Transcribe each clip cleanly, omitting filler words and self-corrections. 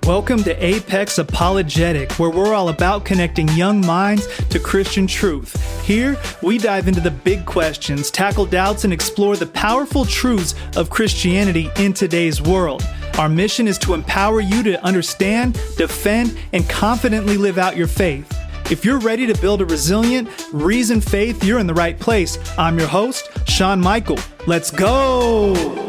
Welcome to Apex ApologetIQ, where we're all about connecting young minds to Christian truth. Here, we dive into the big questions, tackle doubts, and explore the powerful truths of Christianity in today's world. Our mission is to empower you to understand, defend, and confidently live out your faith. If you're ready to build a resilient, reasoned faith, you're in the right place. I'm your host, Shaun Michael. Let's go!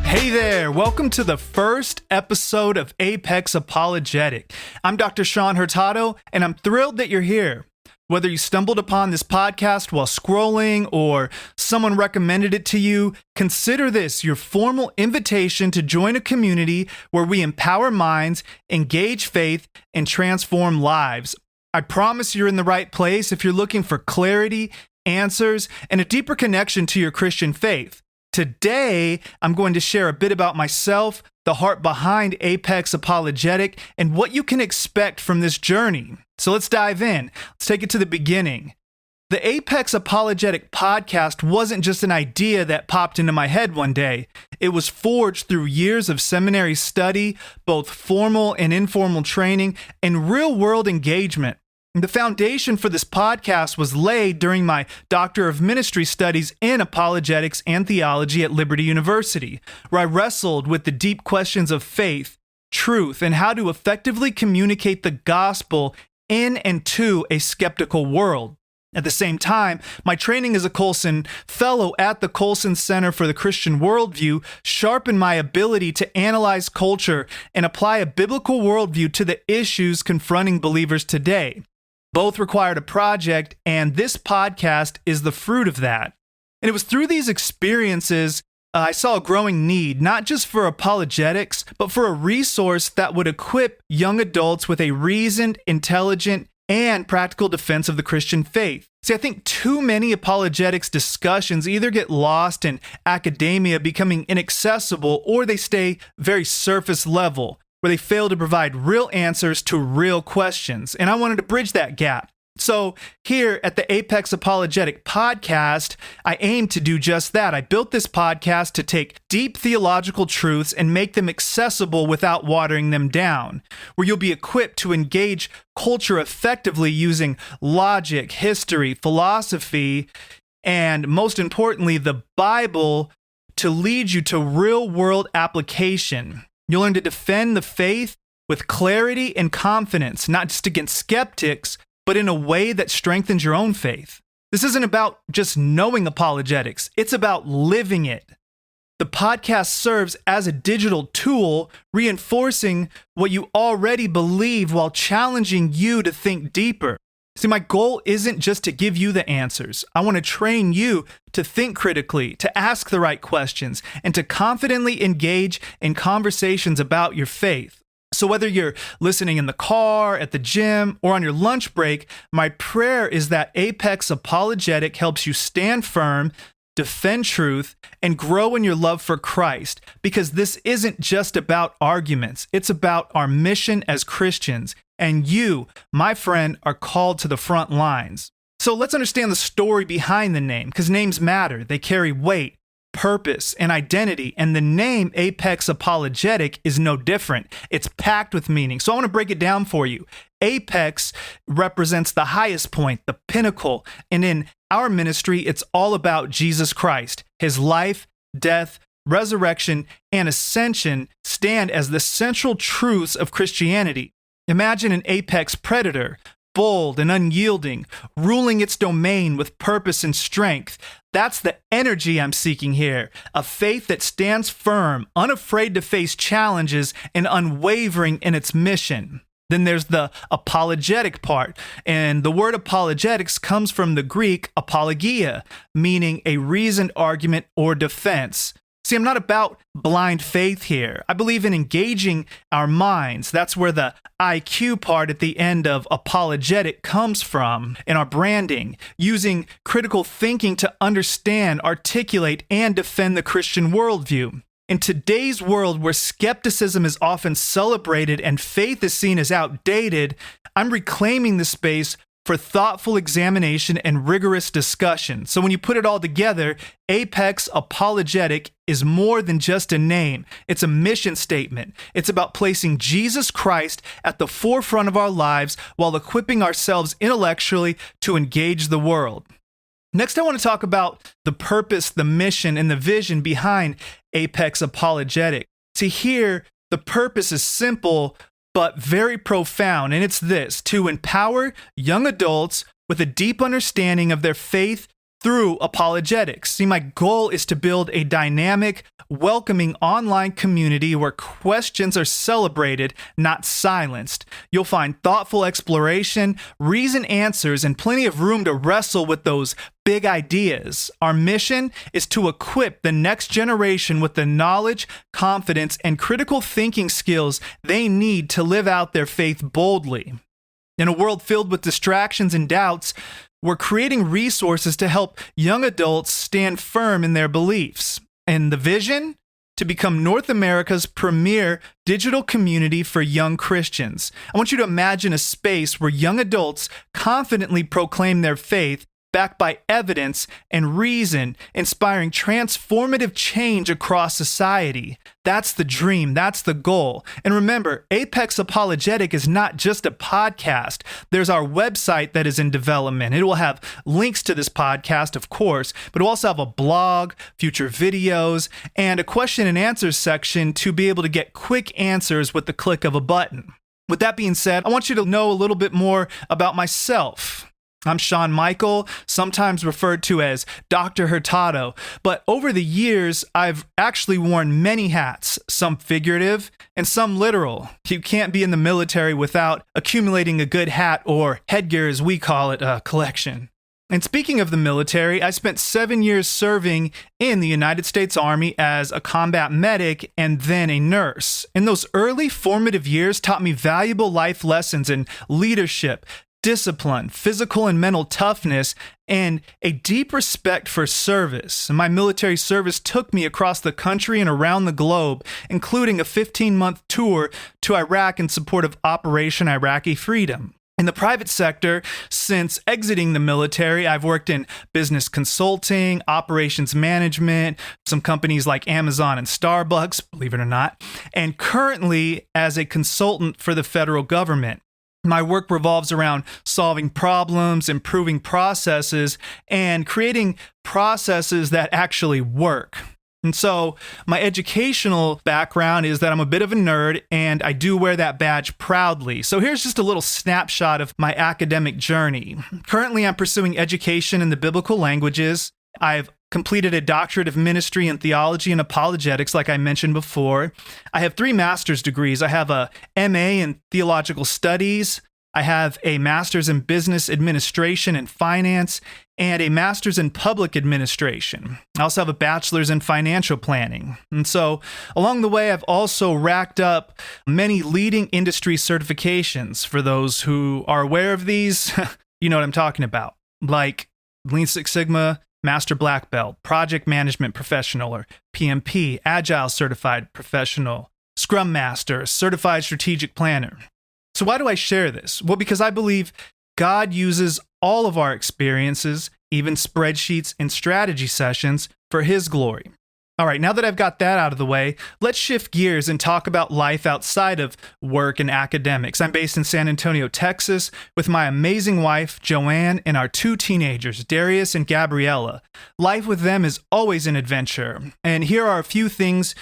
Hey there, welcome to the first episode of Apex ApologetIQ. I'm Dr. Shaun Hurtado, and I'm thrilled that you're here. Whether you stumbled upon this podcast while scrolling or someone recommended it to you, consider this your formal invitation to join a community where we empower minds, engage faith, and transform lives. I promise you're in the right place if you're looking for clarity, answers, and a deeper connection to your Christian faith. Today, I'm going to share a bit about myself, the heart behind Apex ApologetIQ, and what you can expect from this journey. So let's dive in. Let's take it to the beginning. The Apex ApologetIQ podcast wasn't just an idea that popped into my head one day. It was forged through years of seminary study, both formal and informal training, and real-world engagement. The foundation for this podcast was laid during my Doctor of Ministry studies in apologetics and theology at Liberty University, where I wrestled with the deep questions of faith, truth, and how to effectively communicate the gospel in and to a skeptical world. At the same time, my training as a Colson Fellow at the Colson Center for the Christian Worldview sharpened my ability to analyze culture and apply a biblical worldview to the issues confronting believers today. Both required a project, and this podcast is the fruit of that. And it was through these experiences I saw a growing need, not just for apologetics, but for a resource that would equip young adults with a reasoned, intelligent, and practical defense of the Christian faith. See, I think too many apologetics discussions either get lost in academia becoming inaccessible, or they stay very surface level, where they fail to provide real answers to real questions. And I wanted to bridge that gap. So here at the Apex ApologetIQ podcast, I aim to do just that. I built this podcast to take deep theological truths and make them accessible without watering them down, where you'll be equipped to engage culture effectively using logic, history, philosophy, and most importantly, the Bible to lead you to real-world application. You'll learn to defend the faith with clarity and confidence, not just against skeptics, but in a way that strengthens your own faith. This isn't about just knowing apologetics, it's about living it. The podcast serves as a digital tool, reinforcing what you already believe while challenging you to think deeper. See, my goal isn't just to give you the answers. I want to train you to think critically, to ask the right questions, and to confidently engage in conversations about your faith. So whether you're listening in the car, at the gym, or on your lunch break, my prayer is that Apex ApologetIQ helps you stand firm, defend truth, and grow in your love for Christ, because this isn't just about arguments. It's about our mission as Christians. And you, my friend, are called to the front lines. So let's understand the story behind the name, because names matter. They carry weight, purpose, and identity. And the name Apex ApologetIQ is no different. It's packed with meaning. So I want to break it down for you. Apex represents the highest point, the pinnacle. And in our ministry, it's all about Jesus Christ. His life, death, resurrection, and ascension stand as the central truths of Christianity. Imagine an apex predator, bold and unyielding, ruling its domain with purpose and strength. That's the energy I'm seeking here, a faith that stands firm, unafraid to face challenges, and unwavering in its mission. Then there's the apologetic part, and the word apologetics comes from the Greek apologia, meaning a reasoned argument or defense. See, I'm not about blind faith here. I believe in engaging our minds. That's where the IQ part at the end of apologetic comes from in our branding, using critical thinking to understand, articulate, and defend the Christian worldview. In today's world where skepticism is often celebrated and faith is seen as outdated, I'm reclaiming the space for thoughtful examination and rigorous discussion. So when you put it all together, Apex Apologetic is more than just a name. It's a mission statement. It's about placing Jesus Christ at the forefront of our lives while equipping ourselves intellectually to engage the world. Next, I want to talk about the purpose, the mission, and the vision behind Apex Apologetic. See, here, the purpose is simple, but very profound, and it's this: to empower young adults with a deep understanding of their faith through apologetics. See, my goal is to build a dynamic, welcoming online community where questions are celebrated, not silenced. You'll find thoughtful exploration, reasoned answers, and plenty of room to wrestle with those big ideas. Our mission is to equip the next generation with the knowledge, confidence, and critical thinking skills they need to live out their faith boldly. In a world filled with distractions and doubts, we're creating resources to help young adults stand firm in their beliefs. And the vision? To become North America's premier digital community for young Christians. I want you to imagine a space where young adults confidently proclaim their faith, backed by evidence and reason, inspiring transformative change across society. That's the dream. That's the goal. And remember, Apex Apologetic is not just a podcast. There's our website that is in development. It will have links to this podcast, of course, but it will also have a blog, future videos, and a question and answer section to be able to get quick answers with the click of a button. With that being said, I want you to know a little bit more about myself. I'm Shaun Michael, sometimes referred to as Dr. Hurtado, but over the years, I've actually worn many hats, some figurative and some literal. You can't be in the military without accumulating a good hat, or headgear as we call it, collection. And speaking of the military, I spent 7 years serving in the United States Army as a combat medic and then a nurse. And those early formative years taught me valuable life lessons in leadership, discipline, physical and mental toughness, and a deep respect for service. My military service took me across the country and around the globe, including a 15-month tour to Iraq in support of Operation Iraqi Freedom. In the private sector, since exiting the military, I've worked in business consulting, operations management, some companies like Amazon and Starbucks, believe it or not, and currently as a consultant for the federal government. My work revolves around solving problems, improving processes, and creating processes that actually work. And so my educational background is that I'm a bit of a nerd, and I do wear that badge proudly. So here's just a little snapshot of my academic journey. Currently, I'm pursuing education in the biblical languages. I've completed a doctorate of ministry in theology and apologetics, like I mentioned before. I have 3 master's degrees. I have a MA in theological studies. I have a master's in business administration and finance, and a master's in public administration. I also have a bachelor's in financial planning. And so along the way, I've also racked up many leading industry certifications. For those who are aware of these, you know what I'm talking about, like Lean Six Sigma Master Black Belt, Project Management Professional, or PMP, Agile Certified Professional, Scrum Master, Certified Strategic Planner. So why do I share this? Well, because I believe God uses all of our experiences, even spreadsheets and strategy sessions, for His glory. All right, now that I've got that out of the way, let's shift gears and talk about life outside of work and academics. I'm based in San Antonio, Texas, with my amazing wife, Joanne, and our 2 teenagers, Darius and Gabriella. Life with them is always an adventure. And here are a few things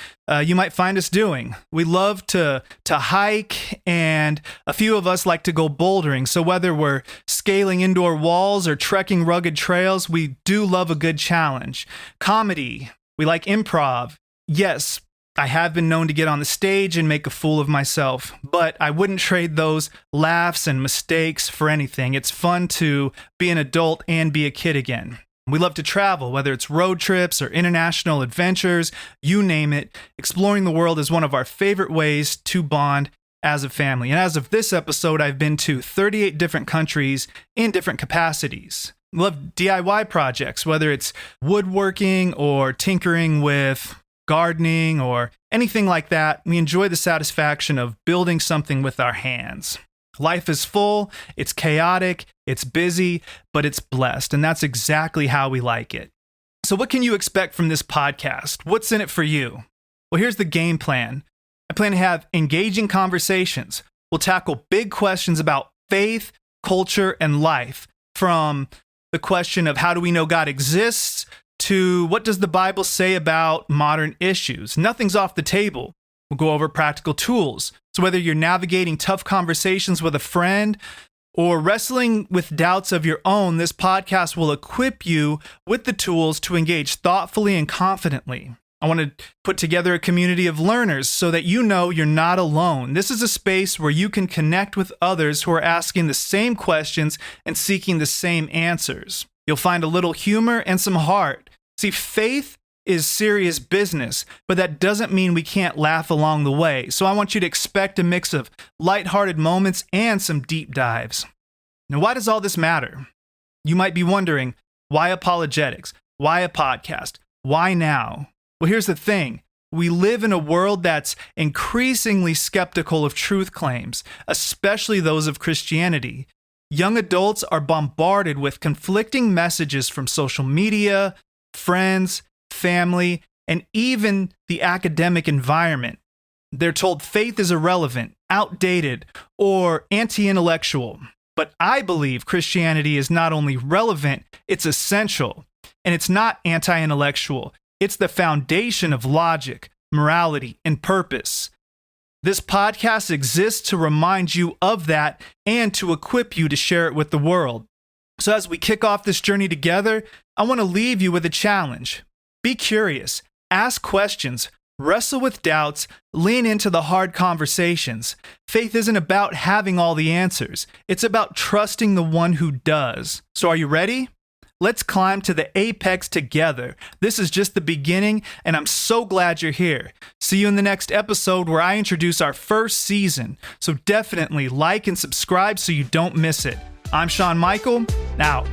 you might find us doing. We love to hike, and a few of us like to go bouldering. So whether we're scaling indoor walls or trekking rugged trails, we do love a good challenge. Comedy. We like improv. Yes, I have been known to get on the stage and make a fool of myself, but I wouldn't trade those laughs and mistakes for anything. It's fun to be an adult and be a kid again. We love to travel, whether it's road trips or international adventures, you name it. Exploring the world is one of our favorite ways to bond as a family. And as of this episode, I've been to 38 different countries in different capacities. Love DIY projects, whether it's woodworking or tinkering with gardening or anything like that. We enjoy the satisfaction of building something with our hands. Life is full, it's chaotic, it's busy, but it's blessed, and that's exactly how we like it. So what can you expect from this podcast? What's in it for you? Well, here's the game plan. I plan to have engaging conversations. We'll tackle big questions about faith, culture, and life, from the question of how do we know God exists to what does the Bible say about modern issues. Nothing's off the table. We'll go over practical tools. So whether you're navigating tough conversations with a friend or wrestling with doubts of your own, this podcast will equip you with the tools to engage thoughtfully and confidently. I want to put together a community of learners so that you know you're not alone. This is a space where you can connect with others who are asking the same questions and seeking the same answers. You'll find a little humor and some heart. See, faith is serious business, but that doesn't mean we can't laugh along the way. So I want you to expect a mix of lighthearted moments and some deep dives. Now, why does all this matter? You might be wondering, why apologetics? Why a podcast? Why now? Well, here's the thing. We live in a world that's increasingly skeptical of truth claims, especially those of Christianity. Young adults are bombarded with conflicting messages from social media, friends, family, and even the academic environment. They're told faith is irrelevant, outdated, or anti-intellectual. But I believe Christianity is not only relevant, it's essential. And it's not anti-intellectual. It's the foundation of logic, morality, and purpose. This podcast exists to remind you of that and to equip you to share it with the world. So as we kick off this journey together, I want to leave you with a challenge. Be curious, ask questions, wrestle with doubts, lean into the hard conversations. Faith isn't about having all the answers. It's about trusting the one who does. So are you ready? Let's climb to the apex together. This is just the beginning, and I'm so glad you're here. See you in the next episode where I introduce our first season. So definitely like and subscribe so you don't miss it. I'm Shaun Michael, out.